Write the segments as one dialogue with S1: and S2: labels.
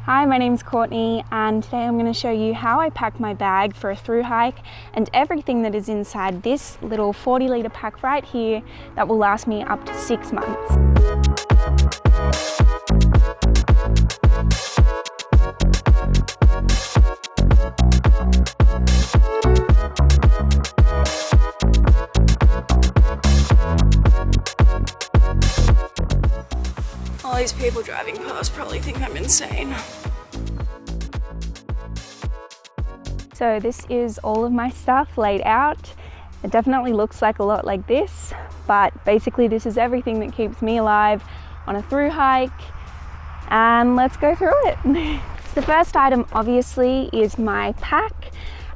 S1: Hi, my name's Courtney and today I'm going to show you how I pack my bag for a through hike and everything that is inside this little 40-litre pack right here that will last me up to 6 months. All these people driving past probably think I'm insane. So this is all of my stuff laid out. It definitely looks like a lot like this, but basically this is everything that keeps me alive on a through hike, and let's go through it. So the first item obviously is my pack.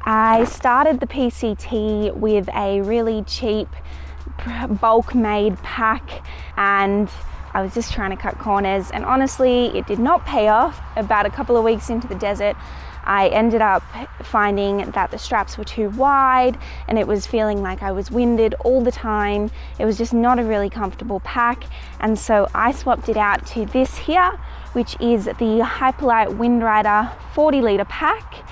S1: I started the PCT with a really cheap bulk made pack and I was just trying to cut corners, and honestly it did not pay off. About a couple of weeks into the desert I ended up finding that the straps were too wide and it was feeling like I was winded all the time. It was just not a really comfortable pack, and so I swapped it out to this here, which is the Hyperlite Windrider 40-litre pack.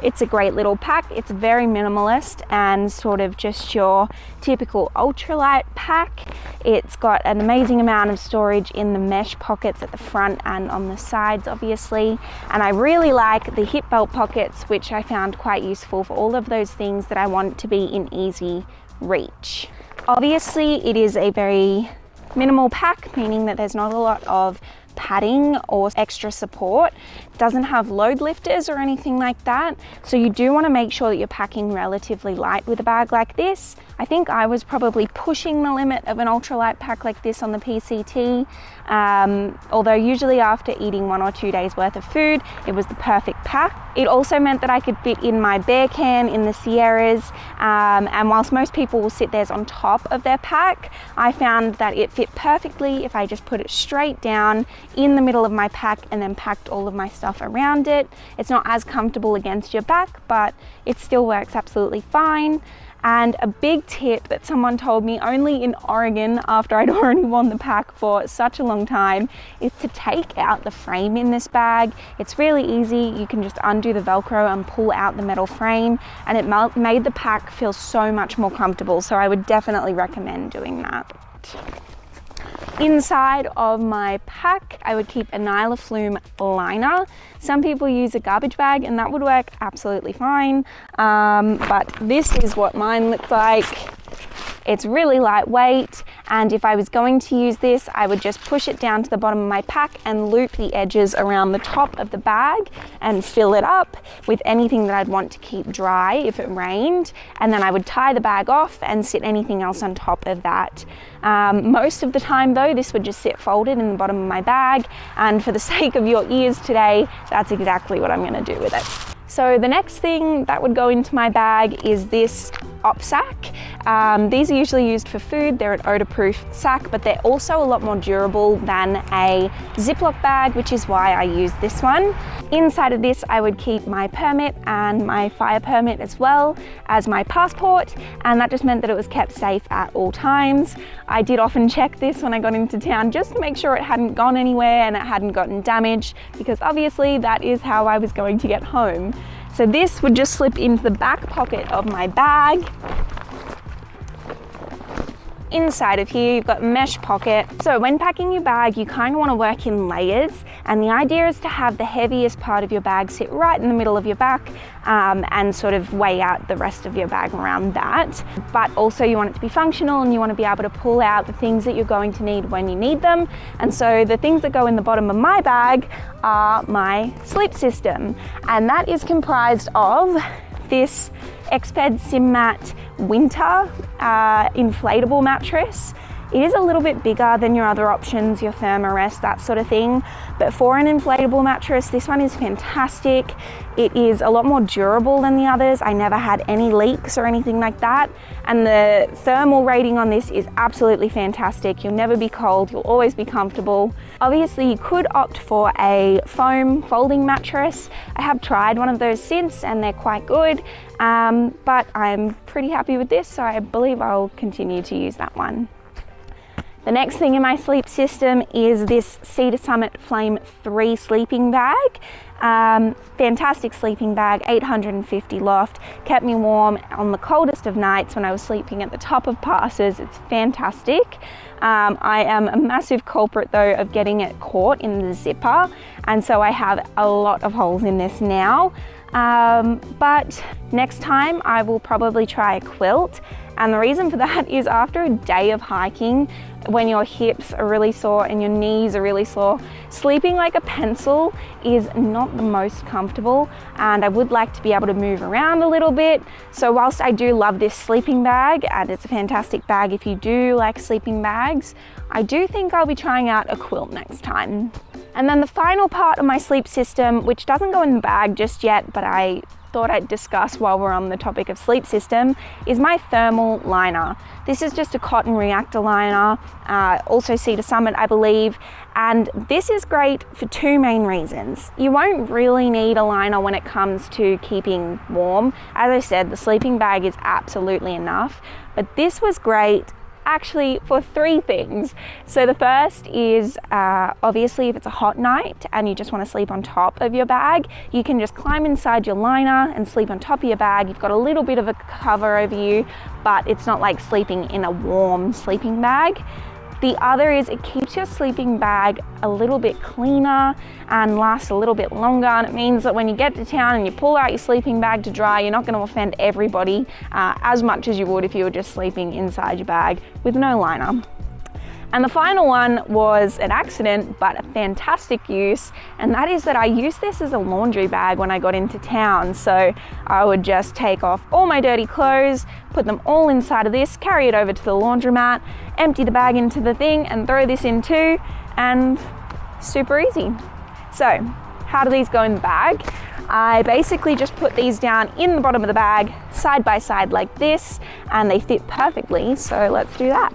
S1: It's a great little pack. It's very minimalist and sort of just your typical ultralight pack. It's got an amazing amount of storage in the mesh pockets at the front and on the sides obviously, and I really like the hip belt pockets, which I found quite useful for all of those things that I want to be in easy reach. Obviously it is a very minimal pack, meaning that there's not a lot of padding or extra support. It doesn't have load lifters or anything like that, so you do want to make sure that you're packing relatively light with a bag like this. I think I was probably pushing the limit of an ultralight pack like this on the PCT, although usually after eating 1 or 2 days worth of food it was the perfect pack. It also meant that I could fit in my bear can in the Sierras, and whilst most people will sit theirs on top of their pack, I found that it fit perfectly if I just put it straight down in the middle of my pack and then packed all of my stuff around it. It's not as comfortable against your back, but it still works absolutely fine. And a big tip that someone told me only in Oregon after I'd already worn the pack for such a long time is to take out the frame in this bag. It's really easy. You can just undo the Velcro and pull out the metal frame, and it made the pack feel so much more comfortable. So I would definitely recommend doing that. Inside of my pack, I would keep a Nyla Flume liner. Some people use a garbage bag and that would work absolutely fine, but this is what mine looks like. It's really lightweight, and if I was going to use this, I would just push it down to the bottom of my pack and loop the edges around the top of the bag and fill it up with anything that I'd want to keep dry if it rained, and then I would tie the bag off and sit anything else on top of that. Most of the time though, this would just sit folded in the bottom of my bag, and for the sake of your ears today, that's exactly what I'm going to do with it. So the next thing that would go into my bag is this op sack. These are usually used for food. They're an odor-proof sack, but they're also a lot more durable than a Ziploc bag, which is why I use this one. Inside of this, I would keep my permit and my fire permit as well as my passport, and that just meant that it was kept safe at all times. I did often check this when I got into town just to make sure it hadn't gone anywhere and it hadn't gotten damaged, because obviously that is how I was going to get home. So this would just slip into the back pocket of my bag. Inside of here, you've got a mesh pocket. So when packing your bag, you kind of want to work in layers, and the idea is to have the heaviest part of your bag sit right in the middle of your back, and sort of weigh out the rest of your bag around that. But also you want it to be functional, and you want to be able to pull out the things that you're going to need when you need them. And so the things that go in the bottom of my bag are my sleep system, and that is comprised of this Exped SimMat Winter inflatable mattress. It is a little bit bigger than your other options, your Thermarest, that sort of thing, but for an inflatable mattress, this one is fantastic. It is a lot more durable than the others. I never had any leaks or anything like that, and the thermal rating on this is absolutely fantastic. You'll never be cold, you'll always be comfortable. Obviously, you could opt for a foam folding mattress. I have tried one of those since, and they're quite good, but I'm pretty happy with this, so I believe I'll continue to use that one. The next thing in my sleep system is this Cedar Summit Flame 3 sleeping bag. Fantastic sleeping bag, 850 loft, kept me warm on the coldest of nights when I was sleeping at the top of passes. It's fantastic. I am a massive culprit though of getting it caught in the zipper, and so I have a lot of holes in this now. But next time I will probably try a quilt, and the reason for that is after a day of hiking, when your hips are really sore and your knees are really sore, sleeping like a pencil is not the most comfortable, and I would like to be able to move around a little bit. So whilst I do love this sleeping bag, and it's a fantastic bag if you do like sleeping bags, I do think I'll be trying out a quilt next time. And then the final part of my sleep system, which doesn't go in the bag just yet, but I thought I'd discuss while we're on the topic of sleep system, is my thermal liner. This is just a cotton reactor liner, also Cedar Summit, I believe, and this is great for two main reasons. You won't really need a liner when it comes to keeping warm. As I said, the sleeping bag is absolutely enough, but this was great actually for three things. So the first is obviously if it's a hot night and you just want to sleep on top of your bag, you can just climb inside your liner and sleep on top of your bag. You've got a little bit of a cover over you, but it's not like sleeping in a warm sleeping bag. The other is it keeps your sleeping bag a little bit cleaner and lasts a little bit longer, and it means that when you get to town and you pull out your sleeping bag to dry, you're not going to offend everybody as much as you would if you were just sleeping inside your bag with no liner. And the final one was an accident, but a fantastic use, and that is that I used this as a laundry bag when I got into town. So I would just take off all my dirty clothes, put them all inside of this, carry it over to the laundromat, empty the bag into the thing and throw this in too, and super easy. So how do these go in the bag? I basically just put these down in the bottom of the bag, side by side like this, and they fit perfectly. So let's do that.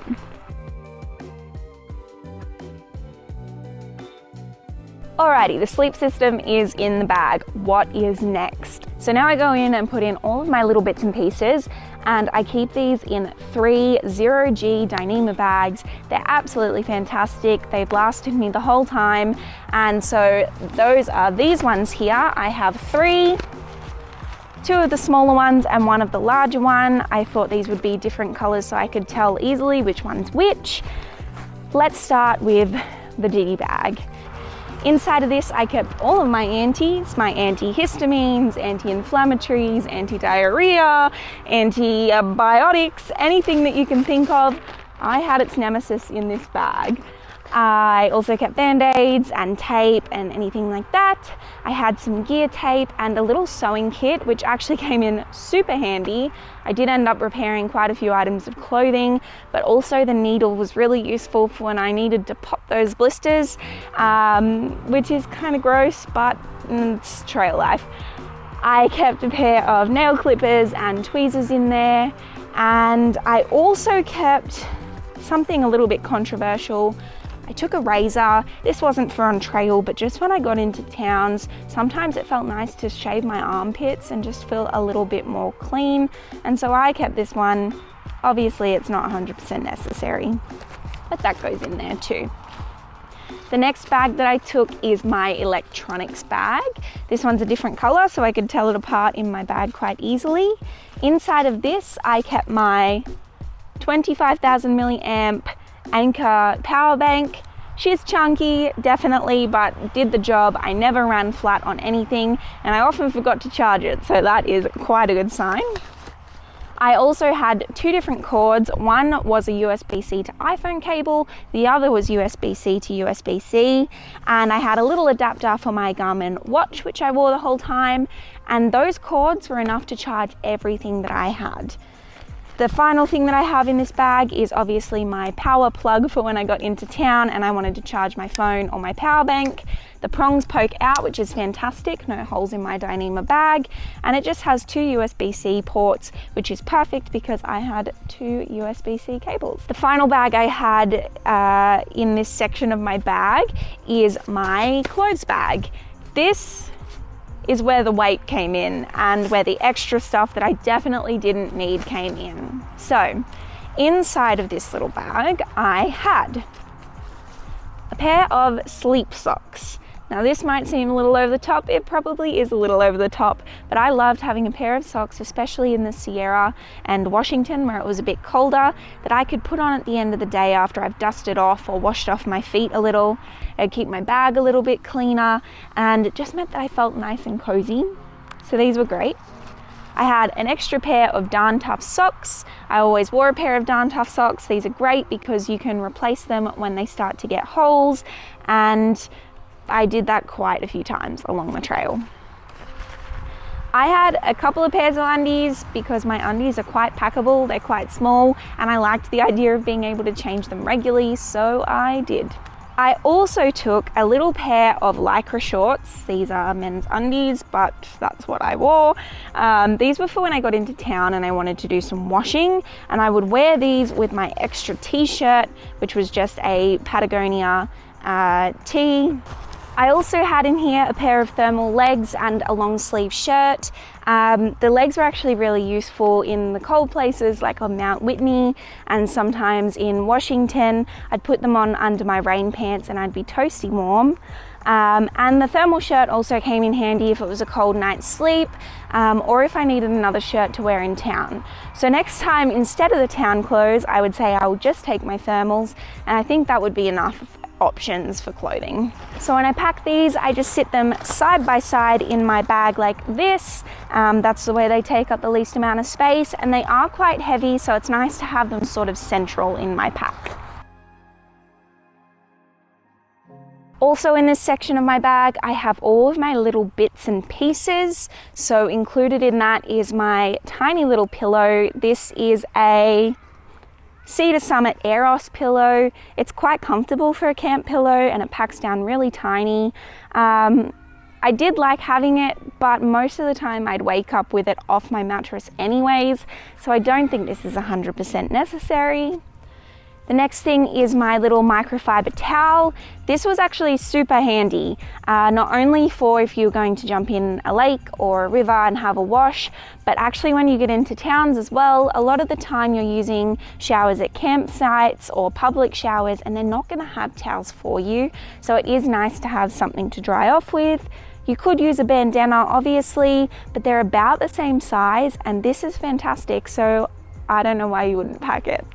S1: Alrighty, the sleep system is in the bag. What is next? So now I go in and put in all of my little bits and pieces, and I keep these in 3 0G Dyneema bags. They're absolutely fantastic. They've lasted me the whole time. And so those are these ones here. I have 3, 2 of the smaller ones and 1 of the larger one. I thought these would be different colors so I could tell easily which one's which. Let's start with the Diggy bag. Inside of this, I kept all of my antis, my antihistamines, anti-inflammatories, anti-diarrhea, antibiotics, anything that you can think of. I had its nemesis in this bag. I also kept band-aids and tape and anything like that. I had some gear tape and a little sewing kit, which actually came in super handy. I did end up repairing quite a few items of clothing, but also the needle was really useful for when I needed to pop those blisters, which is kind of gross, but it's trail life. I kept a pair of nail clippers and tweezers in there, and I also kept something a little bit controversial. I took a razor. This wasn't for on trail, but just when I got into towns, sometimes it felt nice to shave my armpits and just feel a little bit more clean. And so I kept this one. Obviously it's not 100% necessary, but that goes in there too. The next bag that I took is my electronics bag. This one's a different color, so I could tell it apart in my bag quite easily. Inside of this, I kept my 25,000 milliamp Anker power bank. She's chunky, definitely, but did the job. I never ran flat on anything, and I often forgot to charge it, so that is quite a good sign. I also had 2 different cords. One was a USB-C to iPhone cable, the other was USB-C to USB-C, and I had a little adapter for my Garmin watch, which I wore the whole time, and those cords were enough to charge everything that I had. The final thing that I have in this bag is obviously my power plug for when I got into town and I wanted to charge my phone or my power bank. The prongs poke out, which is fantastic, no holes in my Dyneema bag, and it just has 2 USB-C ports, which is perfect because I had 2 USB-C cables. The final bag I had in this section of my bag is my clothes bag. This is where the weight came in and where the extra stuff that I definitely didn't need came in. So Inside of this little bag, I had a pair of sleep socks. Now this might seem a little over the top, it probably is a little over the top, but I loved having a pair of socks, especially in the Sierra and Washington where it was a bit colder, that I could put on at the end of the day after I've dusted off or washed off my feet a little. It'd keep my bag a little bit cleaner, and it just meant that I felt nice and cozy. So these were great. I had an extra pair of Darn Tough socks. I always wore a pair of Darn Tough socks. These are great because you can replace them when they start to get holes, and I did that quite a few times along the trail. I had a couple of pairs of undies because my undies are quite packable, they're quite small, and I liked the idea of being able to change them regularly, so I did. I also took a little pair of Lycra shorts. These are men's undies, but that's what I wore. These were for when I got into town and I wanted to do some washing, and I would wear these with my extra t-shirt, which was just a Patagonia tee. I also had in here a pair of thermal legs and a long sleeve shirt. The legs were actually really useful in the cold places like on Mount Whitney, and sometimes in Washington. I'd put them on under my rain pants and I'd be toasty warm. And the thermal shirt also came in handy if it was a cold night's sleep, or if I needed another shirt to wear in town. So next time, instead of the town clothes, I would say I would just take my thermals, and I think that would be enough options for clothing. So when I pack these, I just sit them side by side in my bag like this. That's the way they take up the least amount of space, and they are quite heavy, so it's nice to have them sort of central in my pack. Also in this section of my bag, I have all of my little bits and pieces. So included in that is my tiny little pillow. This is a Cedar Summit Aeros pillow. It's quite comfortable for a camp pillow and it packs down really tiny. I did like having it, but most of the time I'd wake up with it off my mattress anyways, so I don't think this is 100% necessary. The next thing is my little microfiber towel. This was actually super handy, not only for if you're going to jump in a lake or a river and have a wash, but actually when you get into towns as well. A lot of the time you're using showers at campsites or public showers, and they're not going to have towels for you, so it is nice to have something to dry off with. You could use a bandana obviously, but they're about the same size, and this is fantastic, so I don't know why you wouldn't pack it.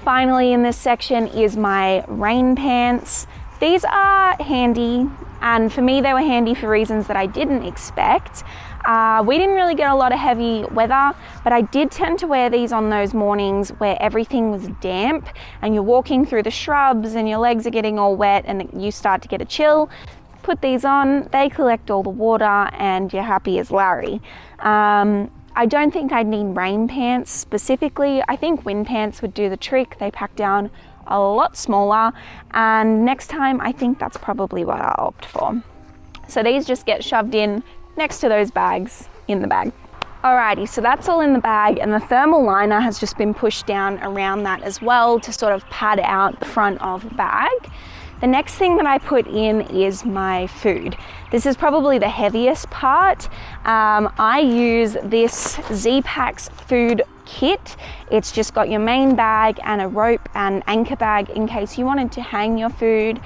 S1: Finally in this section is my rain pants. These are handy, and for me they were handy for reasons that I didn't expect. We didn't really get a lot of heavy weather, but I did tend to wear these on those mornings where everything was damp and you're walking through the shrubs and your legs are getting all wet and you start to get a chill. Put these on, they collect all the water, and you're happy as Larry. I don't think I'd need rain pants specifically. I think wind pants would do the trick. They pack down a lot smaller, and next time I think that's probably what I'll opt for. So these just get shoved in next to those bags in the bag. Alrighty, so that's all in the bag, and the thermal liner has just been pushed down around that as well to sort of pad out the front of the bag. The next thing that I put in is my food. This is probably the heaviest part. I use this Z-Packs food kit. It's just got your main bag and a rope and anchor bag in case you wanted to hang your food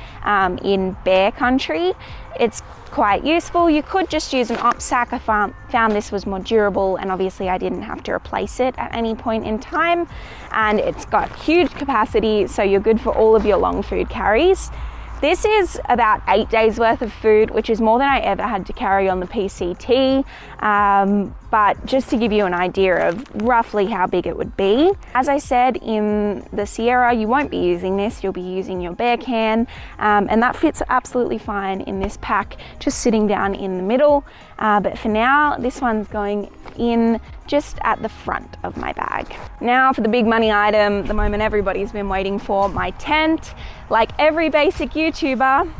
S1: in bear country. It's quite useful. You could just use an op sack. I found this was more durable, and obviously I didn't have to replace it at any point in time, and it's got huge capacity, so you're good for all of your long food carries. This is about 8 days worth of food, which is more than I ever had to carry on the PCT, but just to give you an idea of roughly how big it would be. As I said, in the Sierra, you won't be using this, you'll be using your bear can, and that fits absolutely fine in this pack, just sitting down in the middle. But for now, this one's going in just at the front of my bag. Now for the big money item, the moment everybody's been waiting for, my tent. Like every basic YouTuber,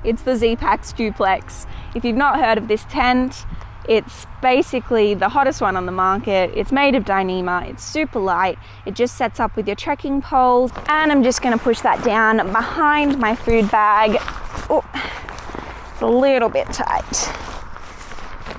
S1: it's the Z-Packs Duplex. If you've not heard of this tent, it's basically the hottest one on the market. It's made of Dyneema, it's super light. It just sets up with your trekking poles, and I'm just gonna push that down behind my food bag. Oh, it's a little bit tight.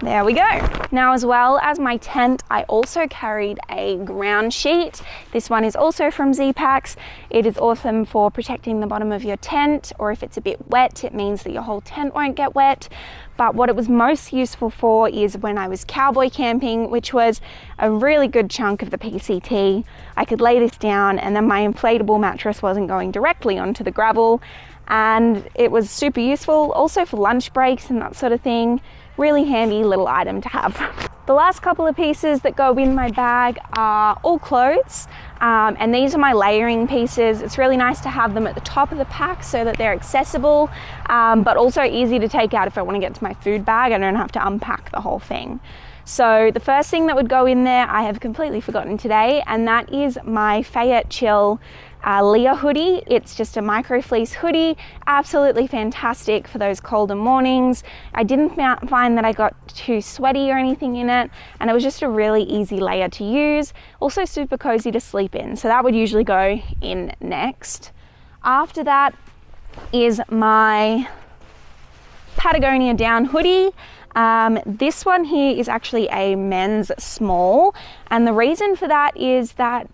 S1: There we go. Now, as well as my tent, I also carried a ground sheet. This one is also from Z-Packs. It is awesome for protecting the bottom of your tent, or if it's a bit wet, it means that your whole tent won't get wet. But what it was most useful for is when I was cowboy camping, which was a really good chunk of the PCT. I could lay this down and then my inflatable mattress wasn't going directly onto the gravel, and it was super useful also for lunch breaks and that sort of thing. Really handy little item to have. The last couple of pieces that go in my bag are all clothes, and these are my layering pieces. It's really nice to have them at the top of the pack so that they're accessible, but also easy to take out if I want to get to my food bag. I don't have to unpack the whole thing. So the first thing that would go in there, I have completely forgotten today, and that is my Fayette Chill Leah hoodie. It's just a micro fleece hoodie, absolutely fantastic for those colder mornings. I didn't find that I got too sweaty or anything in it, and it was just a really easy layer to use. Also super cozy to sleep in, so that would usually go in next. After that is my Patagonia down hoodie. This one here is actually a men's small, and the reason for that is that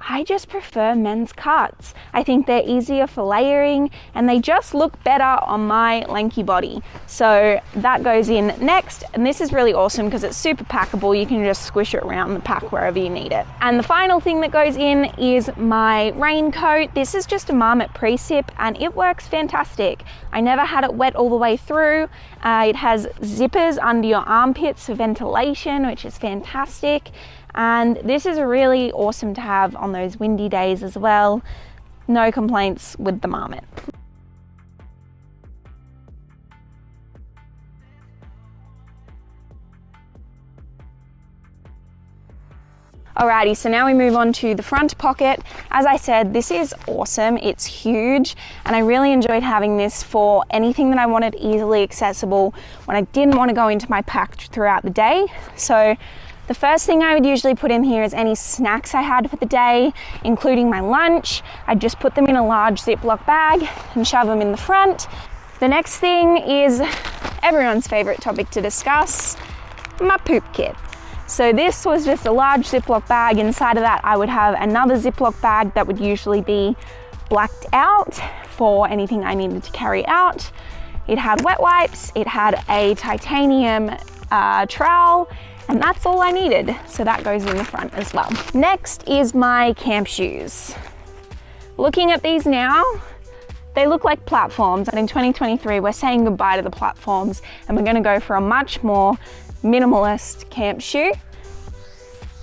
S1: I just prefer men's cuts. I think they're easier for layering and they just look better on my lanky body. So that goes in next, and this is really awesome because it's super packable. You can just squish it around the pack wherever you need it. And the final thing that goes in is my raincoat. This is just a Marmot Precip and it works fantastic. I never had it wet all the way through. It has zippers under your armpits for ventilation, which is fantastic. And this is really awesome to have on those windy days as well. No complaints with the Marmot. Alrighty, so now we move on to the front pocket. As I said, this is awesome. It's huge, and I really enjoyed having this for anything that I wanted easily accessible when I didn't want to go into my pack throughout the day. So the first thing I would usually put in here is any snacks I had for the day, including my lunch. I'd just put them in a large Ziploc bag and shove them in the front. The next thing is everyone's favorite topic to discuss, my poop kit. So this was just a large Ziploc bag. Inside of that, I would have another Ziploc bag that would usually be blacked out for anything I needed to carry out. It had wet wipes, it had a titanium trowel, and that's all I needed. So that goes in the front as well. Next is my camp shoes. Looking at these now, they look like platforms, and in 2023, we're saying goodbye to the platforms and we're gonna go for a much more minimalist camp shoe.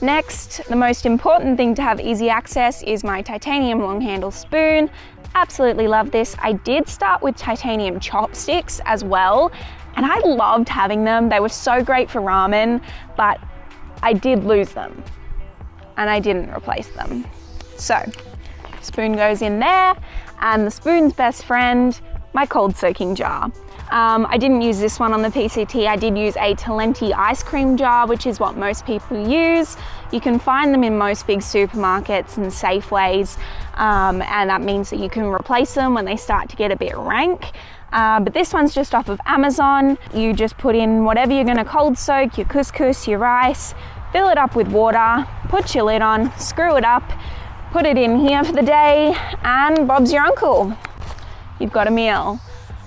S1: Next, the most important thing to have easy access is my titanium long handle spoon. Absolutely love this. I did start with titanium chopsticks as well, and I loved having them. They were so great for ramen, but I did lose them and I didn't replace them. So, spoon goes in there, and the spoon's best friend, my cold soaking jar. I didn't use this one on the PCT. I did use a Talenti ice cream jar, which is what most people use. You can find them in most big supermarkets and Safeways, and that means that you can replace them when they start to get a bit rank. But this one's just off of Amazon. You just put in whatever you're gonna cold soak, your couscous, your rice, fill it up with water, put your lid on, screw it up, put it in here for the day, and Bob's your uncle. You've got a meal.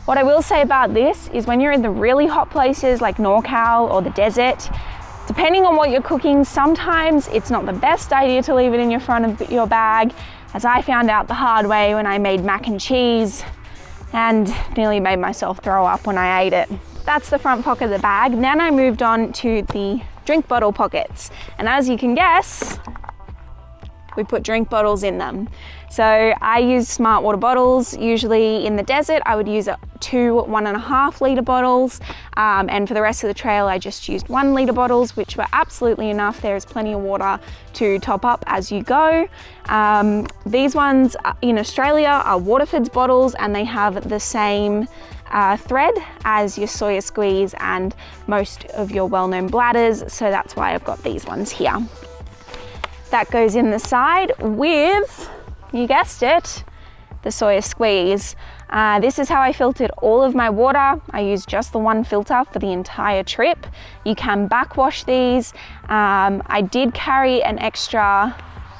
S1: What I will say about this is when you're in the really hot places like NorCal or the desert, depending on what you're cooking, sometimes it's not the best idea to leave it in your front of your bag, as I found out the hard way when I made mac and cheese and nearly made myself throw up when I ate it. That's the front pocket of the bag. Then I moved on to the drink bottle pockets. And as you can guess, we put drink bottles in them. So I use smart water bottles. Usually in the desert, I would use 2 1.5 litre bottles. And for the rest of the trail, I just used 1 litre bottles, which were absolutely enough. There is plenty of water to top up as you go. These ones in Australia are Waterford's bottles, and they have the same thread as your Soya Squeeze and most of your well-known bladders. So that's why I've got these ones here. That goes in the side with, you guessed it, the Sawyer Squeeze. This is how I filtered all of my water. I used just the one filter for the entire trip. You can backwash these. I did carry an extra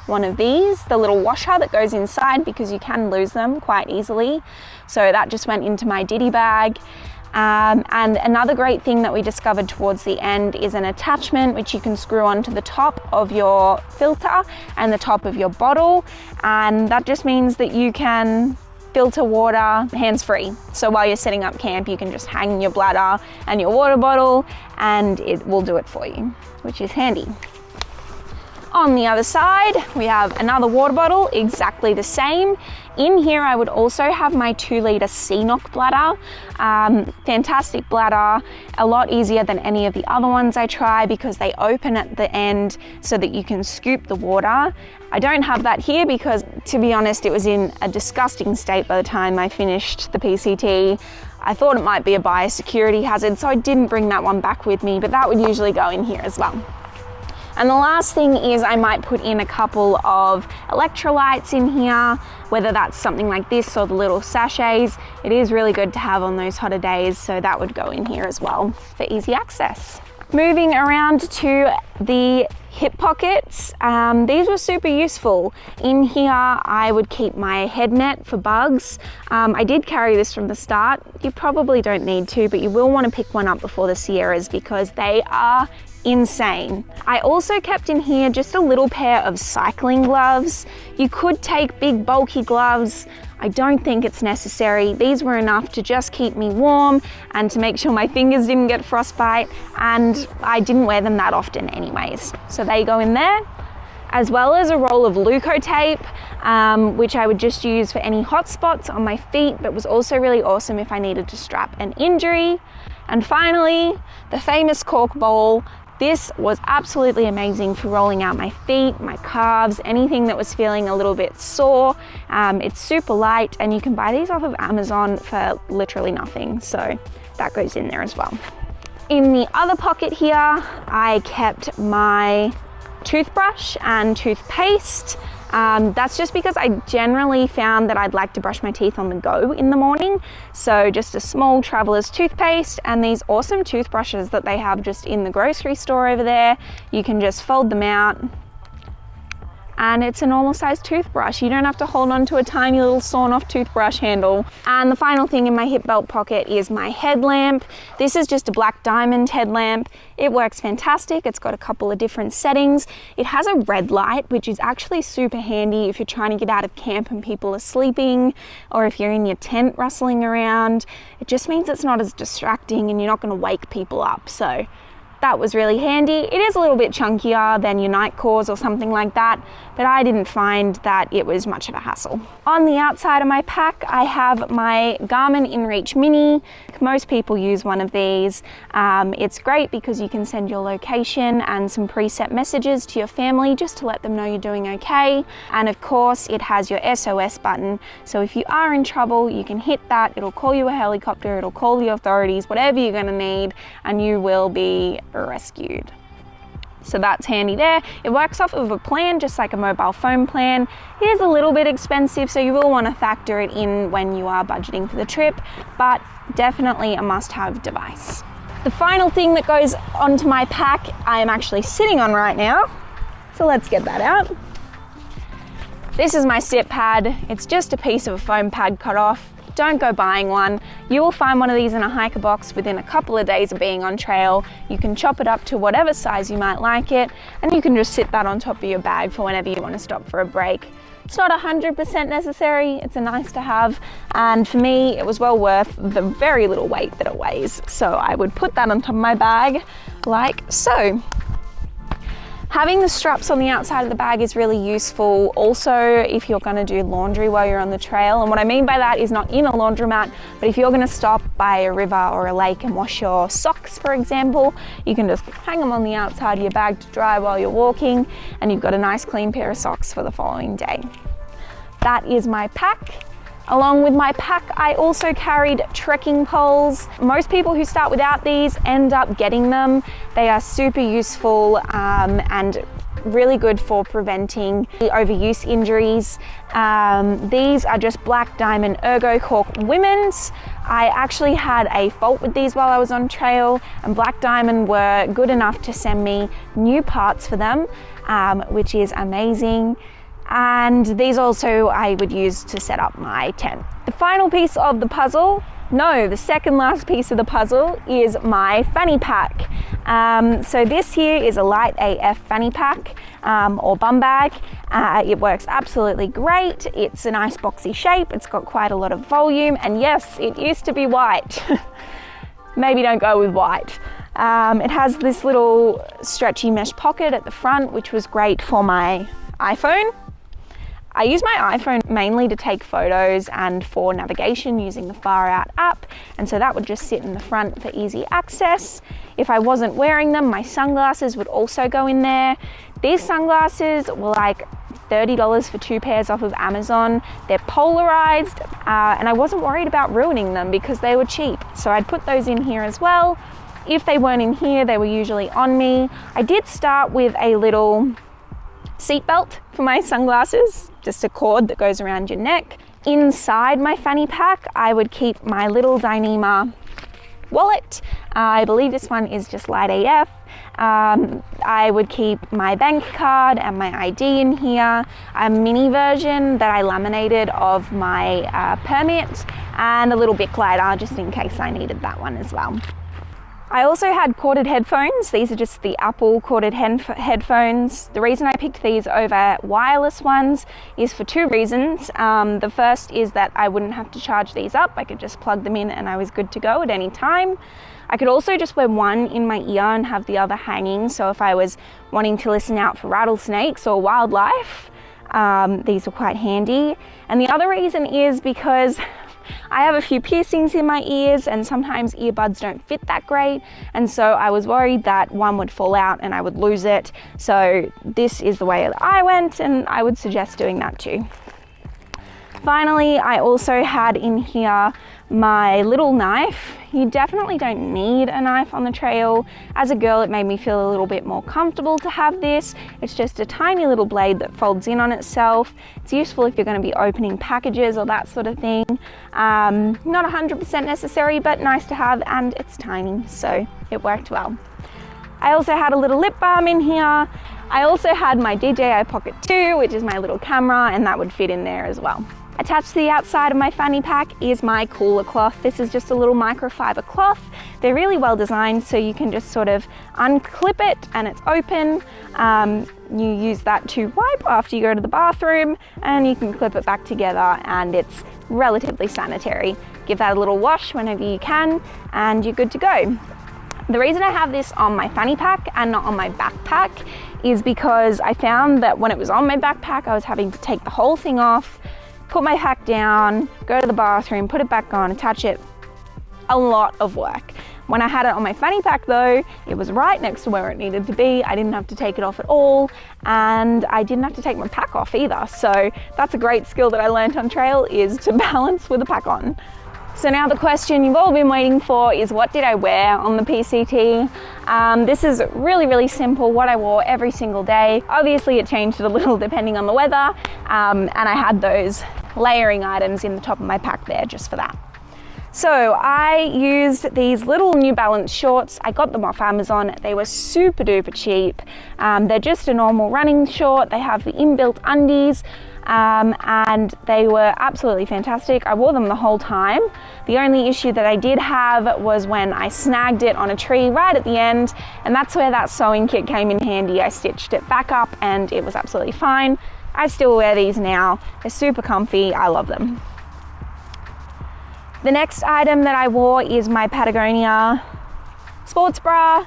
S1: one of these, the little washer that goes inside, because you can lose them quite easily. So that just went into my ditty bag. And another great thing that we discovered towards the end is an attachment which you can screw onto the top of your filter and the top of your bottle. And that just means that you can filter water hands-free. So while you're setting up camp, you can just hang your bladder and your water bottle and it will do it for you, which is handy. On the other side, we have another water bottle, exactly the same. In here, I would also have my 2-litre CNOC bladder. Fantastic bladder, a lot easier than any of the other ones I try because they open at the end so that you can scoop the water. I don't have that here because, to be honest, it was in a disgusting state by the time I finished the PCT. I thought it might be a biosecurity hazard, so I didn't bring that one back with me, but that would usually go in here as well. And the last thing is I might put in a couple of electrolytes in here, whether that's something like this or the little sachets. It is really good to have on those hotter days, so that would go in here as well for easy access. Moving around to the hip pockets, these were super useful. In here, I would keep my head net for bugs. I did carry this from the start. You probably don't need to, but you will want to pick one up before the Sierras because they are insane. I also kept in here just a little pair of cycling gloves. You could take big bulky gloves. I don't think it's necessary. These were enough to just keep me warm and to make sure my fingers didn't get frostbite, and I didn't wear them that often anyways. So they go in there, as well as a roll of Leukotape, which I would just use for any hot spots on my feet, but was also really awesome if I needed to strap an injury. And finally, the famous cork ball. This was absolutely amazing for rolling out my feet, my calves, anything that was feeling a little bit sore. It's super light and you can buy these off of Amazon for literally nothing. So that goes in there as well. In the other pocket here, I kept my toothbrush and toothpaste. That's just because I generally found that I'd like to brush my teeth on the go in the morning. So just a small traveler's toothpaste and these awesome toothbrushes that they have just in the grocery store over there. You can just fold them out and it's a normal sized toothbrush. You don't have to hold on to a tiny little sawn off toothbrush handle. And the final thing in my hip belt pocket is my headlamp. This is just a black diamond headlamp. It works fantastic. It's got a couple of different settings. It has a red light, which is actually super handy if you're trying to get out of camp and people are sleeping, or if you're in your tent rustling around. It just means it's not as distracting and you're not going to wake people up. So that was really handy. It is a little bit chunkier than your Nightcores or something like that, but I didn't find that it was much of a hassle. On the outside of my pack, I have my Garmin InReach Mini. Most people use one of these. It's great because you can send your location and some preset messages to your family just to let them know you're doing okay. And of course, it has your SOS button. So if you are in trouble, you can hit that. It'll call you a helicopter, it'll call the authorities, whatever you're gonna need, and you will be rescued. So that's handy there. It works off of a plan, just like a mobile phone plan. It is a little bit expensive, so you will want to factor it in when you are budgeting for the trip, but definitely a must-have device. The final thing that goes onto my pack, I am actually sitting on right now. So let's get that out. This is my sit pad. It's just a piece of a foam pad cut off. Don't go buying one. You will find one of these in a hiker box within a couple of days of being on trail. You can chop it up to whatever size you might like it, and you can just sit that on top of your bag for whenever you want to stop for a break. It's not 100% necessary, it's a nice to have, and for me it was well worth the very little weight that it weighs. So I would put that on top of my bag like so. Having the straps on the outside of the bag is really useful also if you're going to do laundry while you're on the trail. And what I mean by that is not in a laundromat, but if you're going to stop by a river or a lake and wash your socks, for example, you can just hang them on the outside of your bag to dry while you're walking, and you've got a nice clean pair of socks for the following day. That is my pack. Along with my pack, I also carried trekking poles. Most people who start without these end up getting them. They are super useful and really good for preventing overuse injuries. These are just Black Diamond Ergo Cork Women's. I actually had a fault with these while I was on trail, and Black Diamond were good enough to send me new parts for them, which is amazing. And these also I would use to set up my tent. The final piece of the puzzle, no, the second last piece of the puzzle is my fanny pack. So this here is a Light AF fanny pack or bum bag. It works absolutely great. It's a nice boxy shape. It's got quite a lot of volume, and yes, it used to be white. Maybe don't go with white. It has this little stretchy mesh pocket at the front, which was great for my iPhone. I use my iPhone mainly to take photos and for navigation using the Far Out app, and so that would just sit in the front for easy access. If I wasn't wearing them, my sunglasses would also go in there. These sunglasses were like $30 for 2 pairs off of Amazon. They're polarized, and I wasn't worried about ruining them because they were cheap. So I'd put those in here as well. If they weren't in here, they were usually on me. I did start with a little seat belt for my sunglasses, just a cord that goes around your neck. Inside my fanny pack, I would keep my little Dyneema wallet. I believe this one is just Light AF. I would keep my bank card and my ID in here, a mini version that I laminated of my permit, and a little Bic lighter just in case I needed that one as well. I also had corded headphones. These are just the Apple corded headphones. The reason I picked these over wireless ones is for 2 reasons. The first is that I wouldn't have to charge these up. I could just plug them in and I was good to go at any time. I could also just wear one in my ear and have the other hanging. So if I was wanting to listen out for rattlesnakes or wildlife, these were quite handy. And the other reason is because I have a few piercings in my ears and sometimes earbuds don't fit that great, and so I was worried that one would fall out and I would lose it. So this is the way that I went, and I would suggest doing that too. Finally, I also had in here my little knife. You definitely don't need a knife on the trail. As a girl, it made me feel a little bit more comfortable to have this. It's just a tiny little blade that folds in on itself. It's useful if you're going to be opening packages or that sort of thing. Not 100% necessary, but nice to have, and it's tiny, so it worked well. I also had a little lip balm in here. I also had my DJI Pocket 2, which is my little camera, and that would fit in there as well. Attached to the outside of my fanny pack is my cooler cloth. This is just a little microfiber cloth. They're really well designed, so you can just sort of unclip it and it's open. You use that to wipe after you go to the bathroom, and you can clip it back together, and it's relatively sanitary. Give that a little wash whenever you can, and you're good to go. The reason I have this on my fanny pack and not on my backpack is because I found that when it was on my backpack, I was having to take the whole thing off, put my pack down, go to the bathroom, put it back on, attach it. A lot of work. When I had it on my fanny pack though, it was right next to where it needed to be. I didn't have to take it off at all, and I didn't have to take my pack off either. So that's a great skill that I learned on trail, is to balance with a pack on. So now the question you've all been waiting for is, what did I wear on the PCT? This is really, really simple, what I wore every single day. Obviously it changed a little depending on the weather, and I had those layering items in the top of my pack there just for that. So I used these little New Balance shorts. I got them off Amazon. They were super duper cheap. They're just a normal running short. They have the inbuilt undies. And they were absolutely fantastic. I wore them the whole time. The only issue that I did have was when I snagged it on a tree right at the end, and that's where that sewing kit came in handy. I stitched it back up and it was absolutely fine. I still wear these now. They're super comfy. I love them. The next item that I wore is my Patagonia sports bra.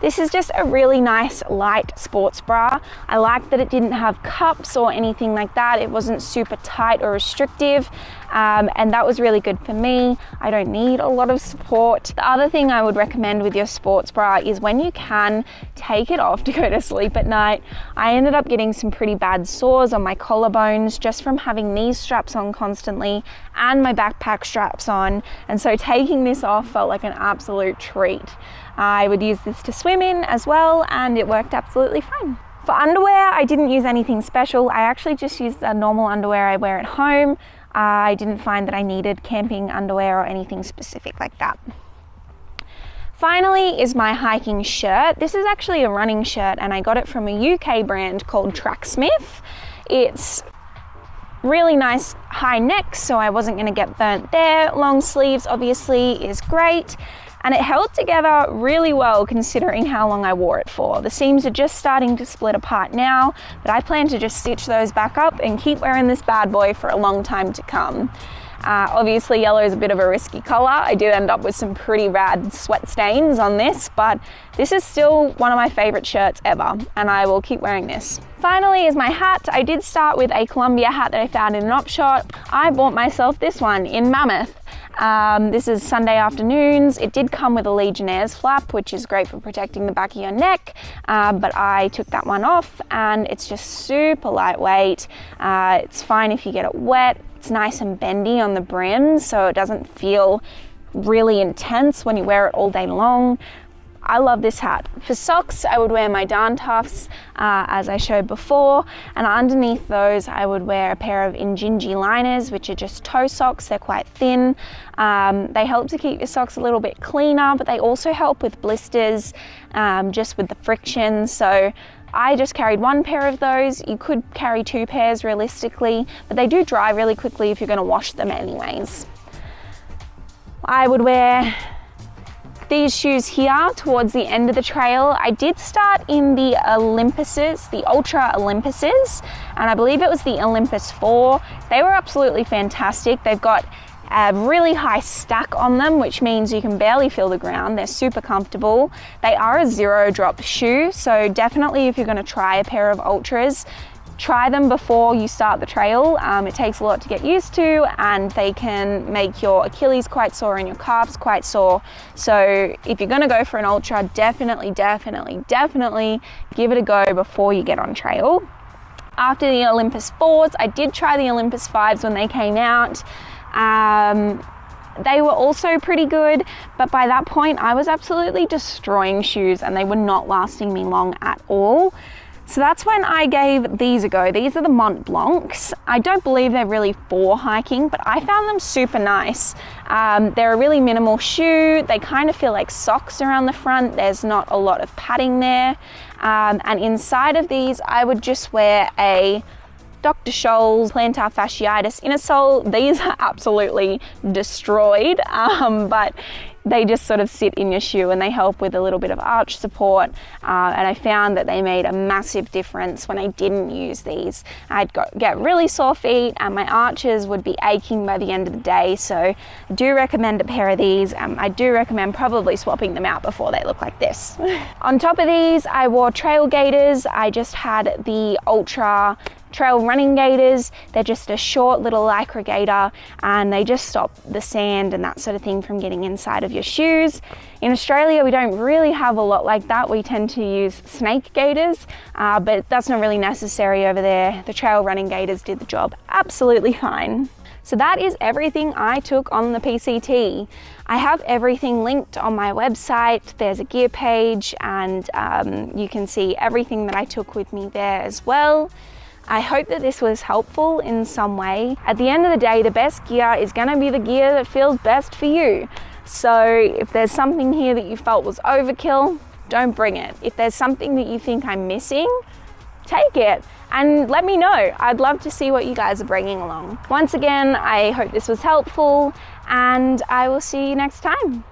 S1: This is just a really nice light sports bra. I liked that it didn't have cups or anything like that. It wasn't super tight or restrictive, and that was really good for me. I don't need a lot of support. The other thing I would recommend with your sports bra is, when you can, take it off to go to sleep at night. I ended up getting some pretty bad sores on my collarbones just from having these straps on constantly and my backpack straps on, and so taking this off felt like an absolute treat. I would use this to swim in as well, and it worked absolutely fine. For underwear, I didn't use anything special. I actually just used the normal underwear I wear at home. I didn't find that I needed camping underwear or anything specific like that. Finally is my hiking shirt. This is actually a running shirt and I got it from a UK brand called Tracksmith. It's really nice high neck, so I wasn't going to get burnt there. Long sleeves obviously is great, and it held together really well considering how long I wore it for. The seams are just starting to split apart now, but I plan to just stitch those back up and keep wearing this bad boy for a long time to come. Obviously yellow is a bit of a risky color. I did end up with some pretty rad sweat stains on this, but this is still one of my favorite shirts ever, and I will keep wearing this. Finally is my hat. I did start with a Columbia hat that I found in an op shop. I bought myself this one in Mammoth. This is Sunday afternoons. It did come with a Legionnaire's flap, which is great for protecting the back of your neck, but I took that one off and it's just super lightweight. It's fine if you get it wet. It's nice and bendy on the brim, so it doesn't feel really intense when you wear it all day long. I love this hat. For socks, I would wear my Darn Toughs, as I showed before, and underneath those I would wear a pair of Injinji liners, which are just toe socks. They're quite thin. They help to keep your socks a little bit cleaner, but they also help with blisters, just with the friction. So I just carried one pair of those. You could carry 2 pairs realistically, but they do dry really quickly if you're going to wash them anyways. I would wear these shoes here towards the end of the trail. I did start in the Olympuses, the Ultra Olympuses, and I believe it was the Olympus 4. They were absolutely fantastic. They've got a really high stack on them, which means you can barely feel the ground. They're super comfortable. They are a 0 drop shoe, so definitely if you're going to try a pair of Ultras, try them before you start the trail. It takes a lot to get used to, and they can make your Achilles quite sore and your calves quite sore. So if you're going to go for an Ultra, definitely give it a go before you get on trail. After the Olympus 4s, I did try the Olympus 5s when they came out. They were also pretty good, but by that point I was absolutely destroying shoes and they were not lasting me long at all. So that's when I gave these a go. These are the Mont Blancs. I don't believe they're really for hiking, but I found them super nice. They're a really minimal shoe. They kind of feel like socks around the front. There's not a lot of padding there. And inside of these, I would just wear a Dr. Scholl's plantar fasciitis inner sole. These are absolutely destroyed, but they just sort of sit in your shoe and they help with a little bit of arch support. And I found that they made a massive difference when I didn't use these. I'd get really sore feet and my arches would be aching by the end of the day. So I do recommend a pair of these. I do recommend probably swapping them out before they look like this. On top of these, I wore trail gaiters. I just had the Ultra trail running gaiters. They're just a short little lycra gaiter and they just stop the sand and that sort of thing from getting inside of your shoes. In Australia, we don't really have a lot like that. We tend to use snake gaiters, but that's not really necessary over there. The trail running gaiters did the job absolutely fine. So that is everything I took on the PCT. I have everything linked on my website. There's a gear page and you can see everything that I took with me there as well. I hope that this was helpful in some way. At the end of the day, the best gear is going to be the gear that feels best for you. So if there's something here that you felt was overkill, don't bring it. If there's something that you think I'm missing, take it and let me know. I'd love to see what you guys are bringing along. Once again, I hope this was helpful and I will see you next time.